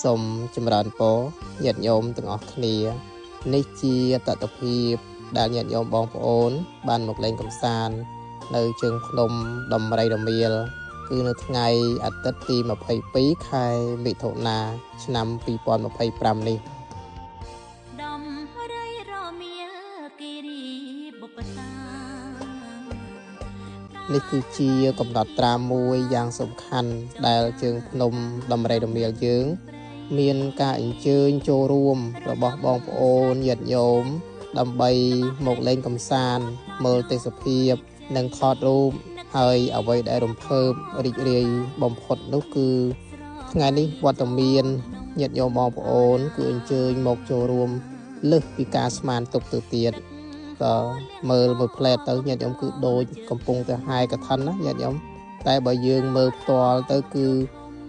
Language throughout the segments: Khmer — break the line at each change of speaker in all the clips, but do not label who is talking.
សូមចម្រើនពរញាតិញោមទាំងអស់គ្នានេះជាតតភាពដែលញាតិញោមបងប្អូនបានមកលេងកម្សាន្តនៅជើងភ្នំដំរីរមៀលគឺនៅថ្ងៃអាទិត្យទី22ខែមិថុនាឆ្នាំ2025នេះ
ដំរីរមៀលគិរីបុព្វតា
នេះគឺជាកំណត់ត្រាមួយយ៉ាងសំខាន់ដែលជើងភ្នំដំរីរមៀលយើងមានការអញ្ជើញចូលរួមរបស់បងប្អូនញាតិញោមដើម្បីមកលេងកម្សាន្តមើលទេសភាពនិងថតរូបហើយអ្វីដែលរំភើបរីករាយបំផុតនោះគឺថ្ងៃនេះវត្តមានញាតិញោមបងប្អូនគឺអញ្ជើញមកចូលរួមលើសពីការស្មានទុកទៅទៀតក៏មើលមួយផ្លែតទៅញាតិញោមគឺដូចកំពុងតែហាយកឋិនណាញាតិញោមតែបើយើងមើលផ្ទាល់ទៅគឺ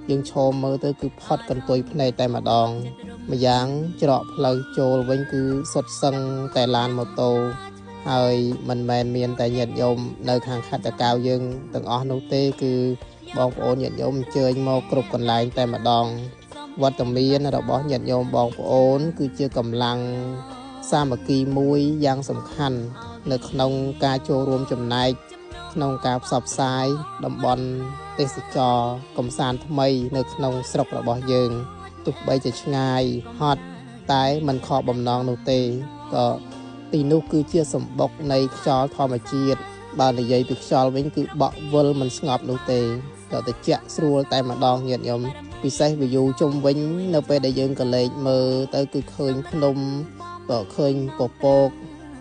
យើងឈរមើលទៅគឺផុតកន្ទុយភ្នែកតែម្ដងម្យ៉ាងច្រកផ្លូវចូលវិញគឺសុទ្ធសឹងតែឡានម៉ូតូហើយមិនមែនមានតែញាតិញោមនៅខាងខេត្តតាកែវយើងទាំងអស់នោះទេគឺបងប្អូនញាតិញោមអញ្ជើញមកគ្រប់កន្លែងតែម្ដងវត្តមានរបស់ញាតិញោមបងប្អូនគឺជាកម្លាំងសាមគ្គីមួយយ៉ាងសំខាន់នៅក្នុងការចូលរួមចំណែកក្នុងការផ្សព្វផ្សាយតំបន់ទេសចរកំសាន្តថ្មីនៅក្នុងស្រុករបស់យើងទោះបីជាឆ្ងាយហត់តែមិនខកបំណងនោះទេក៏ទីនោះគឺជាសម្បុកនៃខ្យល់ធម្មជាតិបើនិយាយពីខ្យល់វិញគឺបក់វិលមិនស្ងប់នោះទេក៏ត្រជាក់ស្រួលតែម្ដងញាតិញោមពិសេស view ជុំវិញនៅពេលដែលយើងក៏លេចមើលទៅគឺឃើញភ្នំក៏ឃើញពពក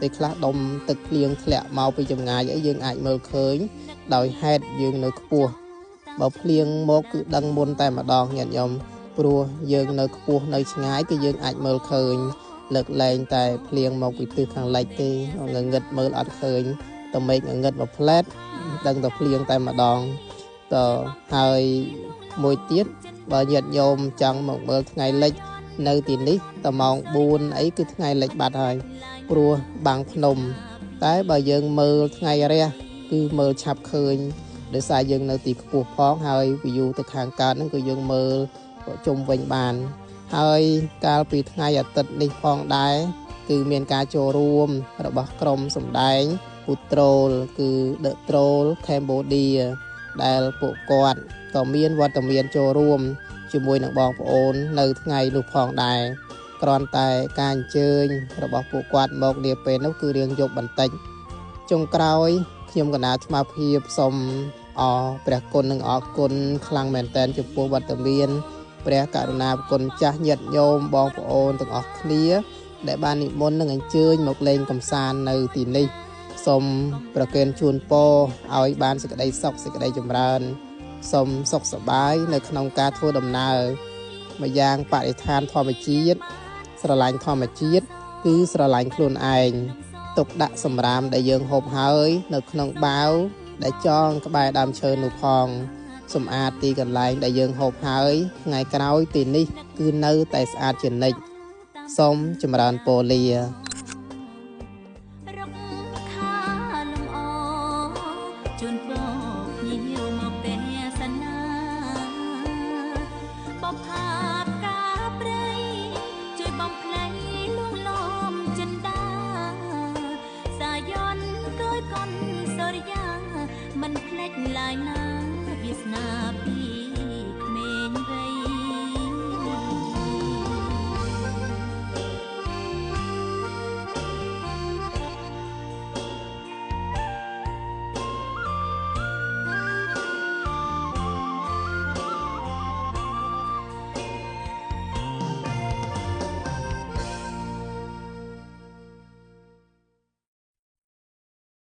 ពេលខ្លះដុំទឹកភ្លៀងធ្លាក់មកពីចម្ងាយអីយើងអាចមើលឃើញដោយហេតុយើងនៅខ្ពស់បើភ្លៀងមកគឺដឹងមុនតែម្ដងញាតិញោមព្រោះយើងនៅខ្ពស់នៅឆ្ងាយគឺយើងអាចមើលឃើញលើកលែងតែភ្លៀងមកពីទិសខាងលិចទេងងឹតមើលអត់ឃើញតែមេឃងងឹតមួយផ្លែតដឹងតែភ្លៀងតែម្ដងតហើយមួយទៀតបើញាតិញោមចង់មកមើលថ្ងៃលិចនៅទីនេះតម៉ោង4អីគឺថ្ងៃលិចបាត់ហើយព្រោះបាំងភ្នំតែបើយើងមើលថ្ងៃរះគឺមើលឆាប់ឃើញដោយសារយើងនៅទីខ្ពស់ផងហើយ view ទៅខាងកើតហ្នឹងគឺយើងមើលជុំវិញបានហើយកាលពីថ្ងៃអាទិត្យនេះផងដែរគឺមានការចូលរួមរបស់ក្រុមសម្ដែងពូត្រូលគឺ The Troll Cambodia ដែលពួកគាត់ក៏មានវត្តមានចូលរួមជាមួយនឹងបងប្អូននៅថ្ងៃនោះផងដែរគ្រាន់តែការអញ្ជើញរបស់ពួកគាត់មកនាពេលនោះគឺរៀងយប់បន្តិចចុងក្រោយខ្ញុំកណាអាត្មាភាពសូមអរព្រះគុណនិងអរគុណខ្លាំងមែនទែនចំពោះវត្តមានព្រះករុណាគុណចាស់ញាតិញោមបងប្អូនទាំងអស់គ្នាដែលបាននិមន្តនិងអញ្ជើញមកលេងកម្សាន្តនៅទីនេះសូមប្រគេនជូនពរឲ្យបានសេចក្តីសុខសេចក្តីចម្រើនសូមសុខសប្បាយនៅក្នុងការធ្វើដំណើរម្យ៉ាងបរិស្ថានធម្មជាតិស្រឡាញ់ធម្មជាតិគឺស្រឡាញ់ខ្លួនឯងទុកដាក់សម្រាមដែលយើងហូបហើយនៅក្នុងបាវដែលចងក្បែរដើមឈើនោះផងសម្អាតទីកន្លែងដែលយើងហូបហើយថ្ងៃក្រោយទីនេះគឺនៅតែស្អាតជានិច្ចសូមចម្រើនពរលា